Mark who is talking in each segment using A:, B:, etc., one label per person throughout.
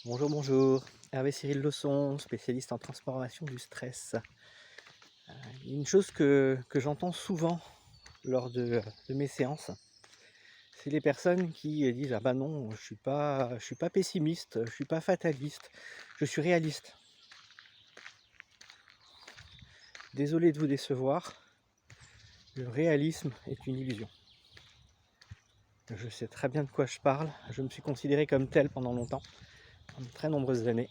A: Bonjour, bonjour. Hervé Cyril Leçon, spécialiste en transformation du stress. Une chose que j'entends souvent lors de mes séances, c'est les personnes qui disent: «Ah bah non, je suis pas pessimiste, je suis pas fataliste, je suis réaliste». Désolé de vous décevoir, le réalisme est une illusion. Je sais très bien de quoi je parle, je me suis considéré comme tel pendant longtemps, pendant de très nombreuses années.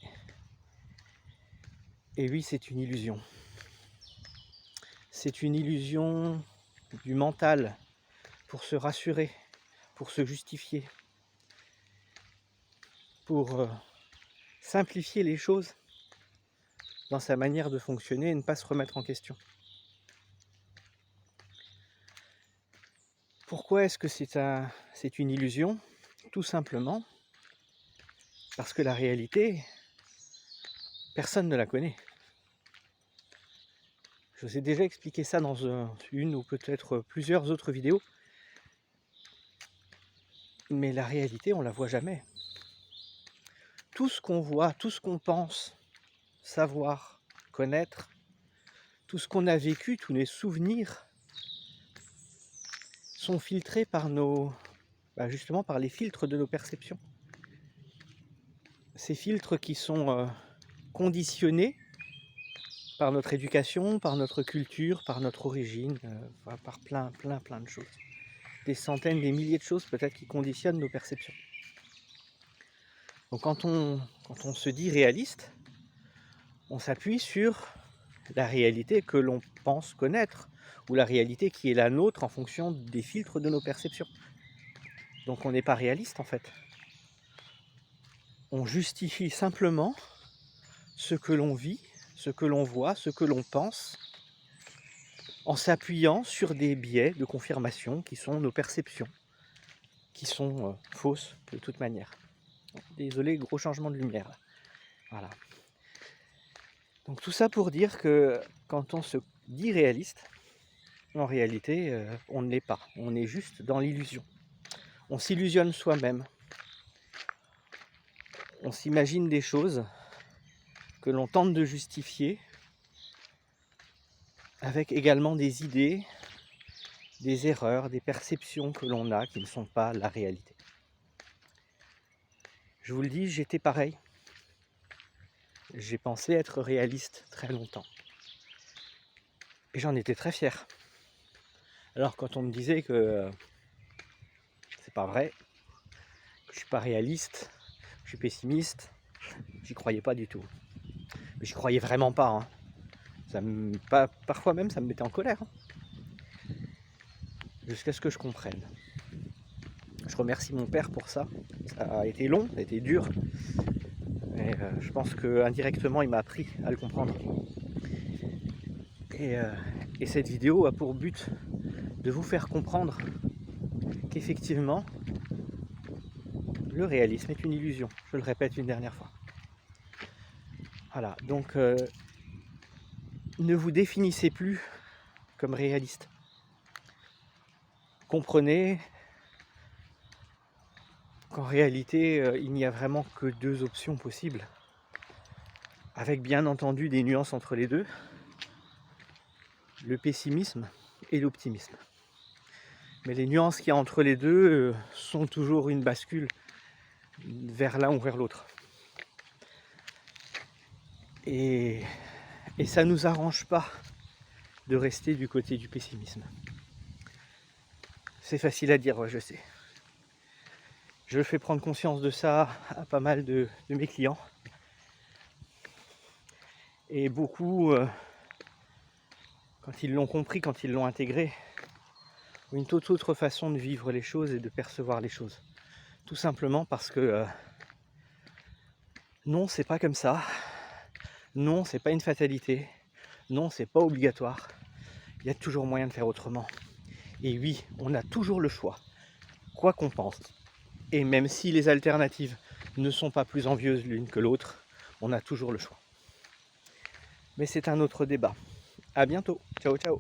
A: Et oui, c'est une illusion. C'est une illusion du mental pour se rassurer, pour se justifier, pour simplifier les choses dans sa manière de fonctionner et ne pas se remettre en question. Pourquoi est-ce que c'est une illusion? Tout simplement parce que la réalité, personne ne la connaît. Je vous ai déjà expliqué ça dans une ou peut-être plusieurs autres vidéos, mais la réalité, on ne la voit jamais. Tout ce qu'on voit, tout ce qu'on pense savoir, connaître, tout ce qu'on a vécu, tous les souvenirs sont filtrés par justement par les filtres de nos perceptions. Ces filtres qui sont conditionnés par notre éducation, par notre culture, par notre origine, par plein de choses. Des centaines, des milliers de choses peut-être qui conditionnent nos perceptions. Donc quand on se dit réaliste, on s'appuie sur la réalité que l'on pense connaître, ou la réalité qui est la nôtre en fonction des filtres de nos perceptions. Donc on n'est pas réaliste en fait. On justifie simplement ce que l'on vit, ce que l'on voit, ce que l'on pense, en s'appuyant sur des biais de confirmation qui sont nos perceptions, qui sont fausses de toute manière. Désolé, gros changement de lumière. Voilà. Donc tout ça pour dire que quand on se dit réaliste, en réalité, on ne l'est pas. On est juste dans l'illusion. On s'illusionne soi-même. On s'imagine des choses que l'on tente de justifier avec également des idées, des erreurs, des perceptions que l'on a qui ne sont pas la réalité. Je vous le dis, j'étais pareil. J'ai pensé être réaliste très longtemps. Et j'en étais très fier. Alors quand on me disait que c'est pas vrai, que je suis pas réaliste, que je suis pessimiste, j'y croyais pas du tout. Mais j'y croyais vraiment pas. Parfois même ça me mettait en colère. Jusqu'à ce que je comprenne. Je remercie mon père pour ça. Ça a été long, ça a été dur. Et je pense qu'indirectement il m'a appris à le comprendre. Et cette vidéo a pour but de vous faire comprendre qu'effectivement, le réalisme est une illusion. Je le répète une dernière fois. Voilà, donc ne vous définissez plus comme réaliste. Comprenez qu'en réalité, il n'y a vraiment que deux options possibles, avec bien entendu des nuances entre les deux, le pessimisme et l'optimisme. Mais les nuances qu'il y a entre les deux sont toujours une bascule vers l'un ou vers l'autre. Et ça ne nous arrange pas de rester du côté du pessimisme. C'est facile à dire, ouais, je sais. Je fais prendre conscience de ça à pas mal de mes clients. Et beaucoup, quand ils l'ont compris, quand ils l'ont intégré, ont une toute autre façon de vivre les choses et de percevoir les choses. Tout simplement parce que non, c'est pas comme ça. Non, c'est pas une fatalité. Non, c'est pas obligatoire. Il y a toujours moyen de faire autrement. Et oui, on a toujours le choix, quoi qu'on pense. Et même si les alternatives ne sont pas plus envieuses l'une que l'autre, on a toujours le choix. Mais c'est un autre débat. À bientôt. Ciao, ciao.